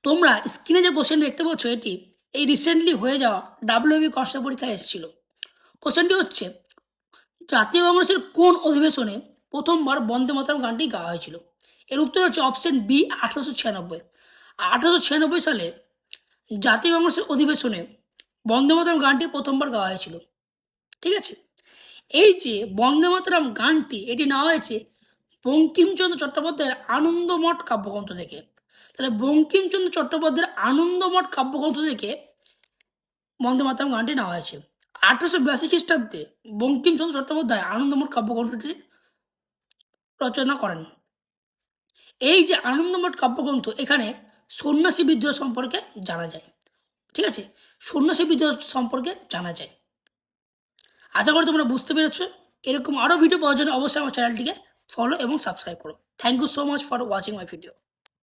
তোমরা স্ক্রিনে যে কোশ্চেন দেখতে পাচ্ছ এটি এই রিসেন্টলি হয়ে যাওয়া ডাব্লিউবি কনস্টেবল পরীক্ষায় এসেছিল। কোশ্চেনটি হচ্ছে, জাতীয় কংগ্রেসের কোন অধিবেশনে প্রথমবার বন্দে মাতরম গানটি গাওয়া হয়েছিল? এর উত্তর হচ্ছে অপশন বি, 1896। 1896 সালে জাতীয় কংগ্রেসের অধিবেশনে বন্দে মাতরম গানটি প্রথমবার গাওয়া হয়েছিল। ঠিক আছে, এই যে বন্দে মাতরম গানটি এটি নেওয়া হয়েছে বঙ্কিমচন্দ্র চট্টোপাধ্যায়ের আনন্দমঠ কাব্যগ্রন্থ থেকে। তাহলে বঙ্কিমচন্দ্র চট্টোপাধ্যায়ের আনন্দমঠ কাব্যগ্রন্থ থেকে বন্দে মাতরম গানটি নেওয়া হয়েছে। 1882 খ্রিস্টাব্দে বঙ্কিমচন্দ্র চট্টোপাধ্যায় আনন্দমঠ কাব্যগ্রন্থটি রচনা করেন। এই যে আনন্দমঠ কাব্যগ্রন্থ, এখানে সন্ন্যাসী বিদ্রোহ সম্পর্কে জানা যায়। ঠিক আছে, সন্ন্যাসী বিদ্রোহ সম্পর্কে জানা যায়। আশা করি তোমরা বুঝতে পেরেছো। এরকম আরও ভিডিও পাওয়ার জন্য অবশ্যই আমার চ্যানেলটিকে ফলো এবং সাবস্ক্রাইব করো। Thank you so much for watching my video.